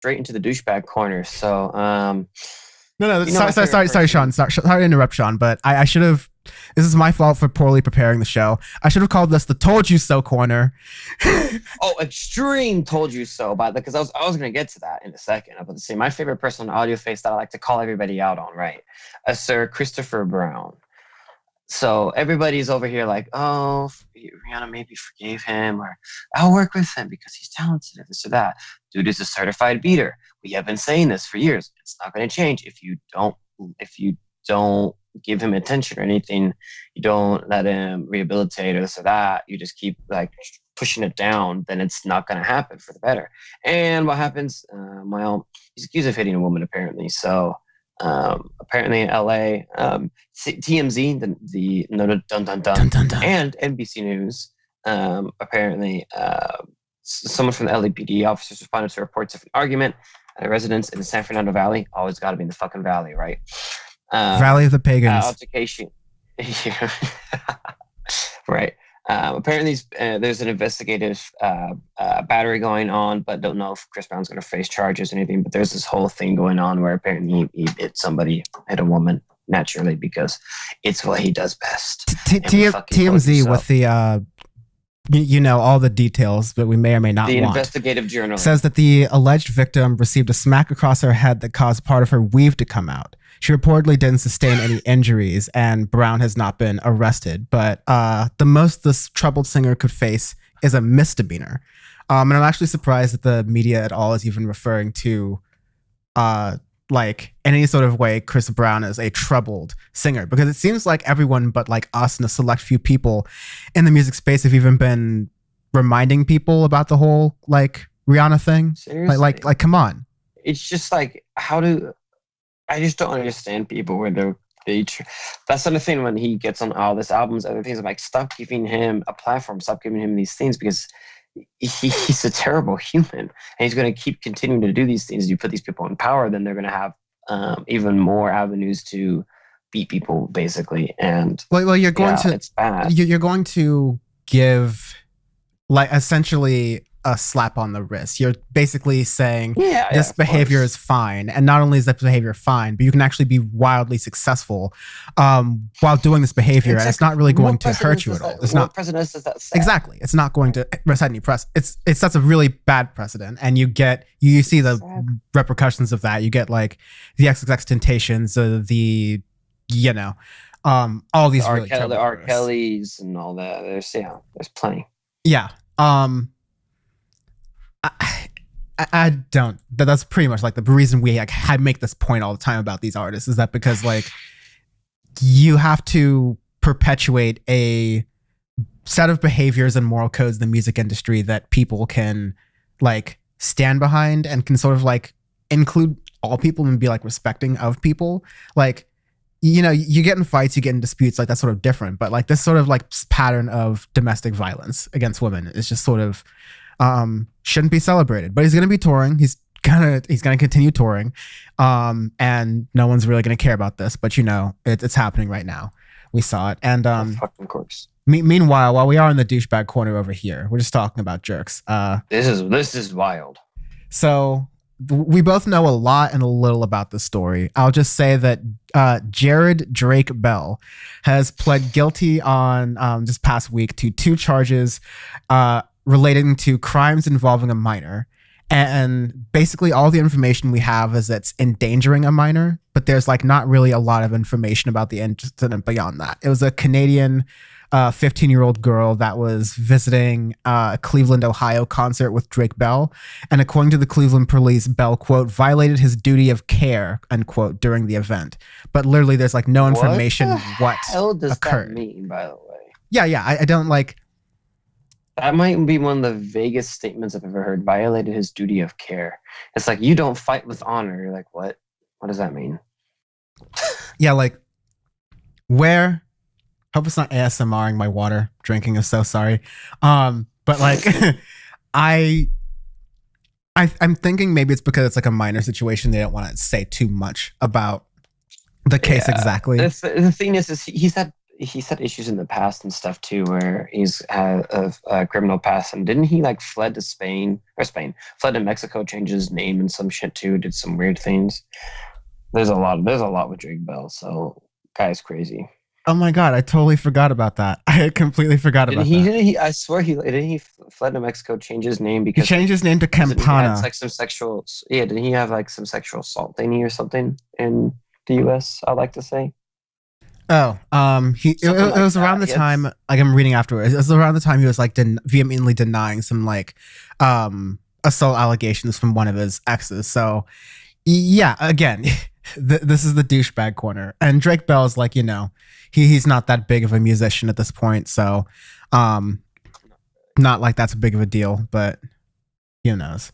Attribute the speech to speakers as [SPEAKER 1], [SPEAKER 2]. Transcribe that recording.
[SPEAKER 1] straight into the douchebag corner. So,
[SPEAKER 2] No.
[SPEAKER 1] you know my favorite
[SPEAKER 2] Sorry,
[SPEAKER 1] person.
[SPEAKER 2] Sean. Sorry to interrupt, Sean. But I should have. This is my fault for poorly preparing the show. I should have called this the "Told You So" corner.
[SPEAKER 1] Oh, extreme told you so, but because I was gonna get to that in a second. I was going to say my favorite person on Audioface that I like to call everybody out on, right? Sir Christopher Brown. So everybody's over here like, oh, Rihanna maybe forgave him, or I'll work with him because he's talented, or this or that. Dude is a certified beater. We have been saying this for years. It's not going to change if you don't give him attention or anything. You don't let him rehabilitate or this or that. You just keep like pushing it down. Then it's not going to happen for the better. And what happens? Well, he's accused of hitting a woman apparently. So apparently in LA, TMZ, the no dun dun dun, and NBC News, apparently someone from the LAPD officers responded to reports of an argument at a residence in the San Fernando Valley. Always got to be in the fucking valley, right?
[SPEAKER 2] Valley of the Pagans.
[SPEAKER 1] Altercation. Right. Apparently, there's an investigative battery going on, but don't know if Chris Brown's going to face charges or anything. But there's this whole thing going on where apparently he hit a woman naturally because it's what he does best.
[SPEAKER 2] TMZ with the all the details, but we may or may not
[SPEAKER 1] the
[SPEAKER 2] want.
[SPEAKER 1] Investigative journalist
[SPEAKER 2] Says that the alleged victim received a smack across her head that caused part of her weave to come out. She reportedly didn't sustain any injuries, and Brown has not been arrested. But the most this troubled singer could face is a misdemeanor. And I'm actually surprised that the media at all is even referring to, like, in any sort of way, Chris Brown as a troubled singer. Because it seems like everyone but like us and a select few people in the music space have even been reminding people about the whole, like, Rihanna thing.
[SPEAKER 1] Seriously?
[SPEAKER 2] Like, come on.
[SPEAKER 1] It's just like, I just don't understand people where that's the thing when he gets on all this albums, other things. I'm like, stop giving him a platform, stop giving him these things because he's a terrible human, and he's going to keep continuing to do these things. You put these people in power, then they're going to have even more avenues to beat people, basically. And
[SPEAKER 2] well, you're going to
[SPEAKER 1] it's bad.
[SPEAKER 2] You're going to give like essentially a slap on the wrist. You're basically saying this behavior is fine. And not only is that behavior fine, but you can actually be wildly successful while doing this behavior. Exactly. And it's not really going to hurt you at all. It's not
[SPEAKER 1] precedent does that say?
[SPEAKER 2] Exactly. It's not going to set any precedent. It's that's a really bad precedent. And you see the repercussions of that. You get like the XXX Temptations, the all these
[SPEAKER 1] the R. Kellys and all that. There's plenty.
[SPEAKER 2] Yeah. I don't. That's pretty much like the reason we like make this point all the time about these artists is that because like you have to perpetuate a set of behaviors and moral codes in the music industry that people can like stand behind and can sort of like include all people and be like respecting of people. Like, you get in fights, you get in disputes, like that's sort of different. But like this sort of like pattern of domestic violence against women is just sort of shouldn't be celebrated. But he's going to be touring. He's going to continue touring. And no one's really going to care about this, but it's happening right now. We saw it. And
[SPEAKER 1] of course.
[SPEAKER 2] Meanwhile, while we are in the douchebag corner over here, we're just talking about jerks.
[SPEAKER 1] This is wild.
[SPEAKER 2] So we both know a lot and a little about the story. I'll just say that Jared Drake Bell has pled guilty on this past week to 2 charges relating to crimes involving a minor. And basically all the information we have is it's endangering a minor, but there's like not really a lot of information about the incident beyond that. It was a Canadian 15-year-old girl that was visiting a Cleveland, Ohio concert with Drake Bell. And according to the Cleveland police, Bell, quote, violated his duty of care, unquote, during the event. But literally there's like no information what
[SPEAKER 1] hell does
[SPEAKER 2] occurred.
[SPEAKER 1] That mean, by the way?
[SPEAKER 2] Yeah. I don't like...
[SPEAKER 1] That might be one of the vaguest statements I've ever heard. Violated his duty of care. It's like, you don't fight with honor. You're like, what? What does that mean?
[SPEAKER 2] Yeah, like, where... Hope it's not ASMRing my water drinking. I'm so sorry. But like, I'm thinking maybe it's because it's like a minor situation. They don't want to say too much about the case exactly.
[SPEAKER 1] The thing is he's had issues in the past and stuff too, where he's had a criminal past. And didn't he like fled to fled to Mexico, changed his name and some shit too, did some weird things. There's a lot with Drake Bell. So guy's crazy.
[SPEAKER 2] Oh my god, I totally forgot about that. I had completely forgot
[SPEAKER 1] Didn't
[SPEAKER 2] about
[SPEAKER 1] he?
[SPEAKER 2] that.
[SPEAKER 1] Didn't he? I swear he didn't. He fled to Mexico, changed his name
[SPEAKER 2] He
[SPEAKER 1] because
[SPEAKER 2] changed his name to
[SPEAKER 1] he had
[SPEAKER 2] Campana.
[SPEAKER 1] like some sexual. Yeah, didn't he have like some sexual assault thingy or something in the U.S.? I'd like to say
[SPEAKER 2] Oh,
[SPEAKER 1] something
[SPEAKER 2] it
[SPEAKER 1] like
[SPEAKER 2] was around
[SPEAKER 1] that.
[SPEAKER 2] the time, like I'm reading afterwards. It was around the time he was like vehemently denying some like assault allegations from one of his exes. So yeah, again, this is the douchebag corner, and Drake Bell is like, he's not that big of a musician at this point, so not like that's a big of a deal, but who knows.